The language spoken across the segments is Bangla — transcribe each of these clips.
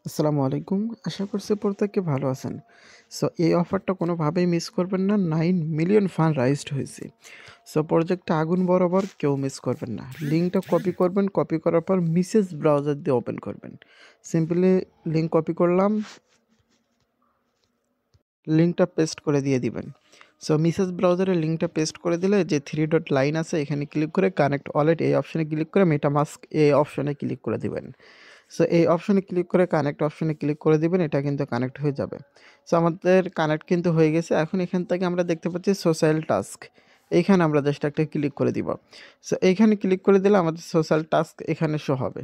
আসসালামু আলাইকুম। আশা করছি প্রত্যেকে ভালো আছেন। সো এই অফারটা কোনোভাবেই মিস করবেন না। 9 মিলিয়ন ফান্ড রাইজড হয়েছে। সো প্রজেক্টটা আগুন বরাবর কেউ মিস করবেন না। লিঙ্কটা কপি করবেন, কপি করার পর মেসেজ ব্রাউজার দিয়ে ওপেন করবেন। সিম্পলি লিঙ্ক কপি করলাম, লিঙ্কটা পেস্ট করে দিয়ে দিবেন। সো মেসেজ ব্রাউজারে লিঙ্কটা পেস্ট করে দিলে যে 3 ডট লাইন আছে এখানে ক্লিক করে কানেক্ট ওয়ালেট এই অপশনে ক্লিক করে মেটামাস্ক এই অপশনে ক্লিক করে দিবেন। সো এই অপশনে ক্লিক করে কানেক্ট অপশনে ক্লিক করে দিবেন, এটা কিন্তু কানেক্ট হয়ে যাবে। সো আমাদের কানেক্ট কিন্তু হয়ে গেছে। এখন এখান থেকে আমরা দেখতে পাচ্ছি সোশ্যাল টাস্ক। এইখানে আমরা জাস্ট একটা ক্লিক করে দিব। সো এইখানে ক্লিক করে দিলে আমাদের সোশ্যাল টাস্ক এখানে শো হবে।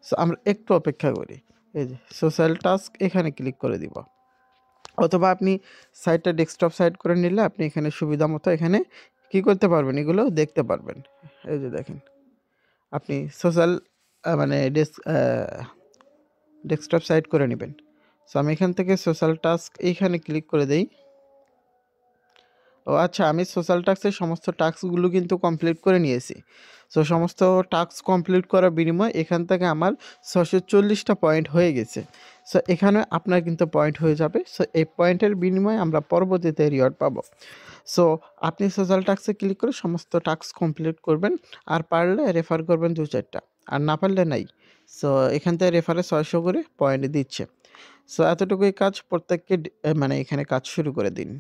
সো আমরা একটু অপেক্ষা করি। এই যে সোশ্যাল টাস্ক এখানে ক্লিক করে দিব। অথবা আপনি সাইটটা ডেস্কটপ সাইট করে নিলে আপনি এখানে সুবিধা মতো এখানে কি করতে পারবেন, এগুলো দেখতে পারবেন। এই যে দেখেন, আপনি সোশ্যাল মানে ডেস্কটপ সাইট করে নেবেন। সো আমি এখান থেকে সোশ্যাল টাস্ক এইখানে ক্লিক করে দেই। ও আচ্ছা, আমি সোশ্যাল টাস্কের সমস্ত টাস্কগুলো কিন্তু কমপ্লিট করে নিয়েছি। সো সমস্ত টাস্ক কমপ্লিট করার বিনিময়ে এখান থেকে আমার 640টা পয়েন্ট হয়ে গেছে। সো এখানে আপনার কিন্তু পয়েন্ট হয়ে যাবে। সো এই পয়েন্টের বিনিময়ে আমরা পরবর্তীতে রিওয়ার্ড পাবো। সো আপনি সোশ্যাল টাস্কে ক্লিক করে সমস্ত টাস্ক কমপ্লিট করবেন। আর পারলে রেফার করবেন 2-4টা। আর না পারলে নাই। সো এখান থেকে রেফারে 600 করে পয়েন্ট দিচ্ছে। সো এতটুকুই কাজ, প্রত্যেককে মানে এখানে কাজ শুরু করে দিন।